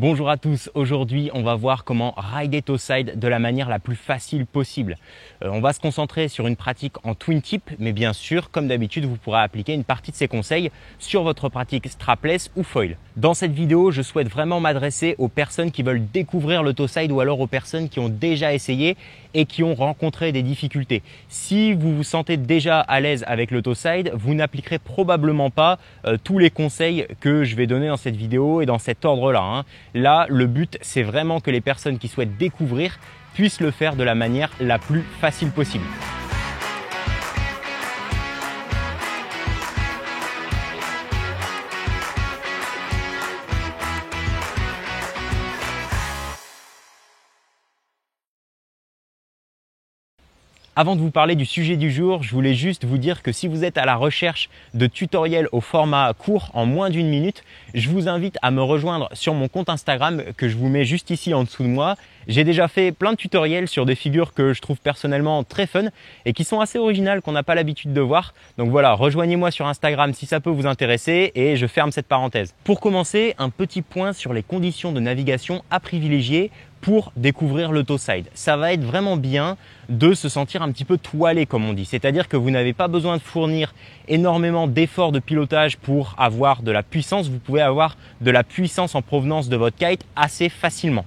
Bonjour à tous, aujourd'hui on va voir comment rider toe side de la manière la plus facile possible. On va se concentrer sur une pratique en twin tip, mais bien sûr, comme d'habitude, vous pourrez appliquer une partie de ces conseils sur votre pratique strapless ou foil. Dans cette vidéo, je souhaite vraiment m'adresser aux personnes qui veulent découvrir le toe side ou alors aux personnes qui ont déjà essayé et qui ont rencontré des difficultés. Si vous vous sentez déjà à l'aise avec le toe side, vous n'appliquerez probablement pas tous les conseils que je vais donner dans cette vidéo et dans cet ordre-là. Là, le but, c'est vraiment que les personnes qui souhaitent découvrir puissent le faire de la manière la plus facile possible. Avant de vous parler du sujet du jour, je voulais juste vous dire que si vous êtes à la recherche de tutoriels au format court en moins d'une minute, je vous invite à me rejoindre sur mon compte Instagram que je vous mets juste ici en dessous de moi. J'ai déjà fait plein de tutoriels sur des figures que je trouve personnellement très fun et qui sont assez originales, qu'on n'a pas l'habitude de voir. Donc voilà, rejoignez-moi sur Instagram si ça peut vous intéresser et je ferme cette parenthèse. Pour commencer, un petit point sur les conditions de navigation à privilégier pour découvrir le toe side. Ça va être vraiment bien de se sentir un petit peu toilé comme on dit. C'est-à-dire que vous n'avez pas besoin de fournir énormément d'efforts de pilotage pour avoir de la puissance. Vous pouvez avoir de la puissance en provenance de votre kite assez facilement.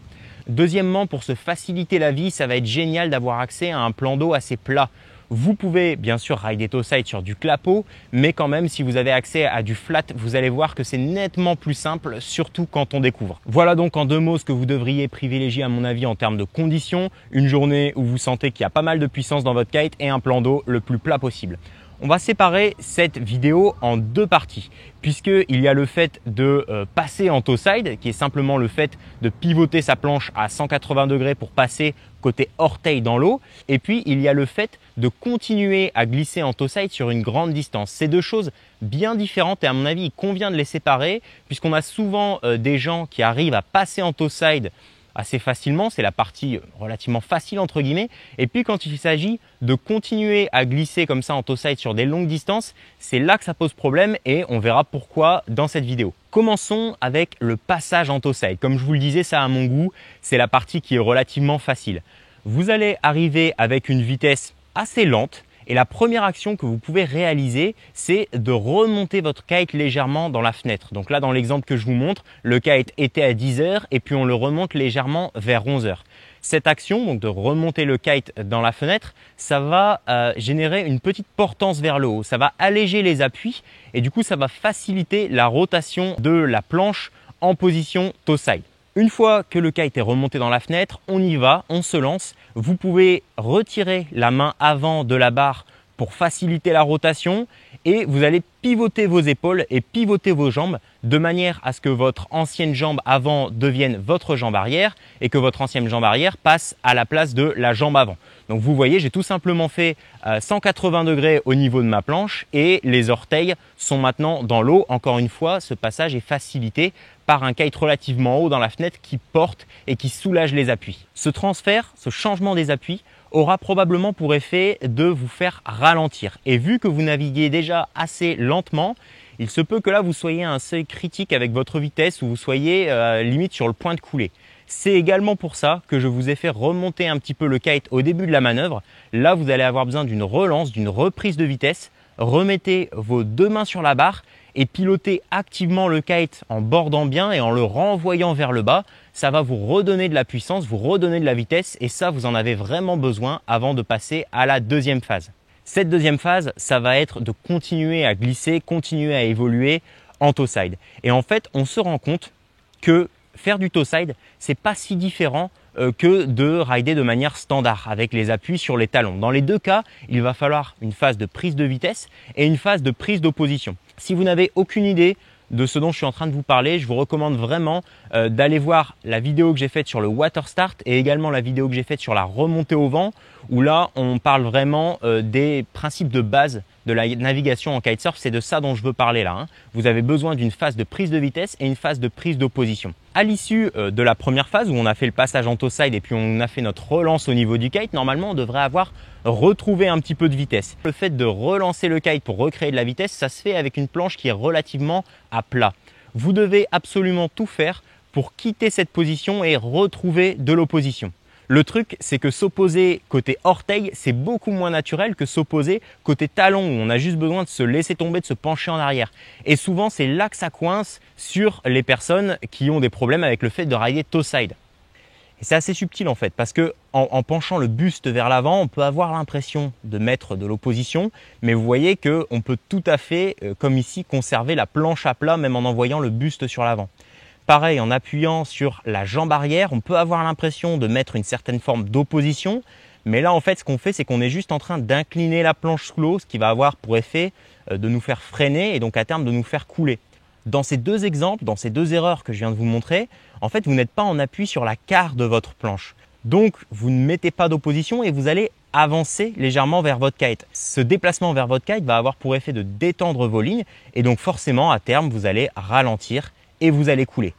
Deuxièmement, pour se faciliter la vie, ça va être génial d'avoir accès à un plan d'eau assez plat. Vous pouvez bien sûr rider toe side sur du clapot, mais quand même si vous avez accès à du flat, vous allez voir que c'est nettement plus simple, surtout quand on découvre. Voilà donc en deux mots ce que vous devriez privilégier à mon avis en termes de conditions. Une journée où vous sentez qu'il y a pas mal de puissance dans votre kite et un plan d'eau le plus plat possible. On va séparer cette vidéo en deux parties puisqu'il y a le fait de passer en toe side qui est simplement le fait de pivoter sa planche à 180 degrés pour passer côté orteil dans l'eau et puis il y a le fait de continuer à glisser en toe side sur une grande distance. C'est deux choses bien différentes et à mon avis il convient de les séparer puisqu'on a souvent des gens qui arrivent à passer en toe side assez facilement, c'est la partie relativement facile entre guillemets. Et puis quand il s'agit de continuer à glisser comme ça en toe side sur des longues distances, c'est là que ça pose problème et on verra pourquoi dans cette vidéo. Commençons avec le passage en toe side. Comme je vous le disais, ça à mon goût, c'est la partie qui est relativement facile. Vous allez arriver avec une vitesse assez lente. Et la première action que vous pouvez réaliser, c'est de remonter votre kite légèrement dans la fenêtre. Donc là, dans l'exemple que je vous montre, le kite était à 10 heures et puis on le remonte légèrement vers 11 heures. Cette action, donc de remonter le kite dans la fenêtre, ça va générer une petite portance vers le haut. Ça va alléger les appuis et du coup, ça va faciliter la rotation de la planche en position toe side. Une fois que le kite est remonté dans la fenêtre, on y va, on se lance. Vous pouvez retirer la main avant de la barre pour faciliter la rotation et vous allez pivoter vos épaules et pivoter vos jambes de manière à ce que votre ancienne jambe avant devienne votre jambe arrière et que votre ancienne jambe arrière passe à la place de la jambe avant. Donc vous voyez, j'ai tout simplement fait 180 degrés au niveau de ma planche et les orteils sont maintenant dans l'eau. Encore une fois, ce passage est facilité par un kite relativement haut dans la fenêtre qui porte et qui soulage les appuis. Ce transfert, ce changement des appuis aura probablement pour effet de vous faire ralentir. Et vu que vous naviguez déjà assez lentement, il se peut que là vous soyez à un seuil critique avec votre vitesse ou vous soyez limite sur le point de couler. C'est également pour ça que je vous ai fait remonter un petit peu le kite au début de la manœuvre. Là, vous allez avoir besoin d'une relance, d'une reprise de vitesse. Remettez vos deux mains sur la barre et pilotez activement le kite en bordant bien et en le renvoyant vers le bas. Ça va vous redonner de la puissance, vous redonner de la vitesse et ça, vous en avez vraiment besoin avant de passer à la deuxième phase. Cette deuxième phase, ça va être de continuer à glisser, continuer à évoluer en toe side. Et en fait, on se rend compte que faire du toe side, c'est pas si différent que de rider de manière standard avec les appuis sur les talons. Dans les deux cas, il va falloir une phase de prise de vitesse et une phase de prise d'opposition. Si vous n'avez aucune idée de ce dont je suis en train de vous parler, je vous recommande vraiment d'aller voir la vidéo que j'ai faite sur le water start et également la vidéo que j'ai faite sur la remontée au vent où là on parle vraiment des principes de base de la navigation en kitesurf. C'est de ça dont je veux parler là. Vous avez besoin d'une phase de prise de vitesse et une phase de prise d'opposition. À l'issue de la première phase où on a fait le passage en toe side et puis on a fait notre relance au niveau du kite, normalement on devrait avoir retrouvé un petit peu de vitesse. Le fait de relancer le kite pour recréer de la vitesse, ça se fait avec une planche qui est relativement à plat. Vous devez absolument tout faire pour quitter cette position et retrouver de l'opposition. Le truc, c'est que s'opposer côté orteil, c'est beaucoup moins naturel que s'opposer côté talon où on a juste besoin de se laisser tomber, de se pencher en arrière. Et souvent, c'est là que ça coince sur les personnes qui ont des problèmes avec le fait de rider toe side. Et c'est assez subtil en fait parce que en penchant le buste vers l'avant, on peut avoir l'impression de mettre de l'opposition, mais vous voyez qu'on peut tout à fait, comme ici, conserver la planche à plat même en envoyant le buste sur l'avant. Pareil, en appuyant sur la jambe arrière, on peut avoir l'impression de mettre une certaine forme d'opposition, mais là en fait ce qu'on fait, c'est qu'on est juste en train d'incliner la planche sous l'eau, ce qui va avoir pour effet de nous faire freiner et donc à terme de nous faire couler. Dans ces deux exemples, dans ces deux erreurs que je viens de vous montrer, en fait vous n'êtes pas en appui sur la quarte de votre planche. Donc vous ne mettez pas d'opposition et vous allez avancer légèrement vers votre kite. Ce déplacement vers votre kite va avoir pour effet de détendre vos lignes et donc forcément à terme vous allez ralentir et vous allez couler.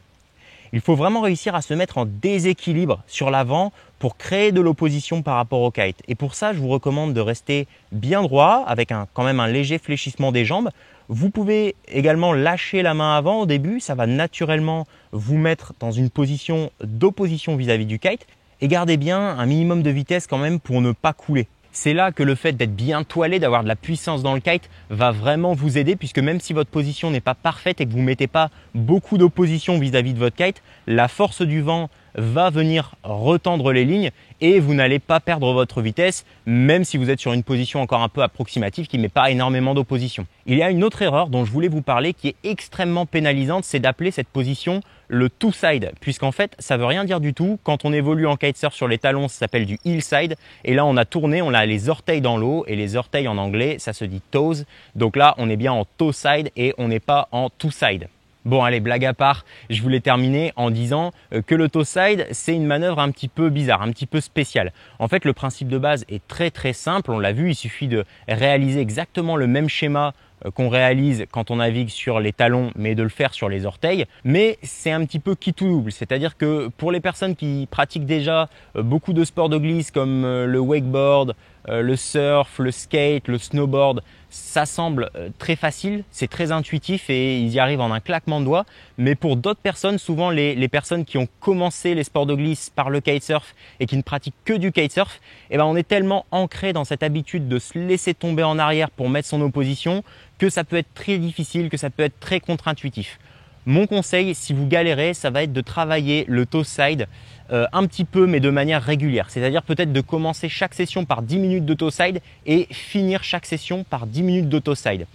Il faut vraiment réussir à se mettre en déséquilibre sur l'avant pour créer de l'opposition par rapport au kite. Et pour ça, je vous recommande de rester bien droit avec quand même un léger fléchissement des jambes. Vous pouvez également lâcher la main avant au début, ça va naturellement vous mettre dans une position d'opposition vis-à-vis du kite. Et gardez bien un minimum de vitesse quand même pour ne pas couler. C'est là que le fait d'être bien toilé, d'avoir de la puissance dans le kite va vraiment vous aider puisque même si votre position n'est pas parfaite et que vous ne mettez pas beaucoup d'opposition vis-à-vis de votre kite, la force du vent va venir retendre les lignes et vous n'allez pas perdre votre vitesse même si vous êtes sur une position encore un peu approximative qui ne met pas énormément d'opposition. Il y a une autre erreur dont je voulais vous parler qui est extrêmement pénalisante, c'est d'appeler cette position le two side, puisqu'en fait ça veut rien dire du tout. Quand on évolue en kitesurf sur les talons, ça s'appelle du heel side et là on a tourné, on a les orteils dans l'eau et les orteils en anglais ça se dit toes, donc là on est bien en toe side et on n'est pas en two side. Bon allez, blague à part, je voulais terminer en disant que le toe side c'est une manœuvre un petit peu bizarre, un petit peu spéciale. En fait le principe de base est très simple, on l'a vu, il suffit de réaliser exactement le même schéma qu'on réalise quand on navigue sur les talons mais de le faire sur les orteils, mais c'est un petit peu quitte ou double, c'est-à-dire que pour les personnes qui pratiquent déjà beaucoup de sports de glisse comme le wakeboard, le surf, le skate, le snowboard, ça semble très facile, c'est très intuitif et ils y arrivent en un claquement de doigts, mais pour d'autres personnes, souvent les personnes qui ont commencé les sports de glisse par le kitesurf et qui ne pratiquent que du kitesurf, eh ben on est tellement ancré dans cette habitude de se laisser tomber en arrière pour mettre son opposition que ça peut être très difficile, que ça peut être très contre-intuitif. Mon conseil, si vous galérez, ça va être de travailler le toe side un petit peu mais de manière régulière. C'est-à-dire peut-être de commencer chaque session par 10 minutes de toe side et finir chaque session par 10 minutes de toe side.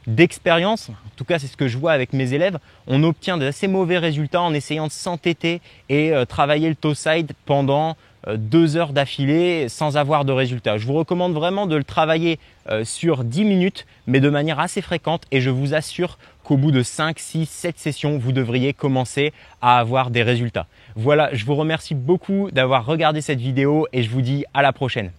D'expérience, en tout cas c'est ce que je vois avec mes élèves, on obtient d'assez mauvais résultats en essayant de s'entêter et travailler le toe side pendant 2 heures d'affilée sans avoir de résultats. Je vous recommande vraiment de le travailler sur 10 minutes mais de manière assez fréquente et je vous assure qu'au bout de 5, 6, 7 sessions, vous devriez commencer à avoir des résultats. Voilà, je vous remercie beaucoup d'avoir regardé cette vidéo et je vous dis à la prochaine.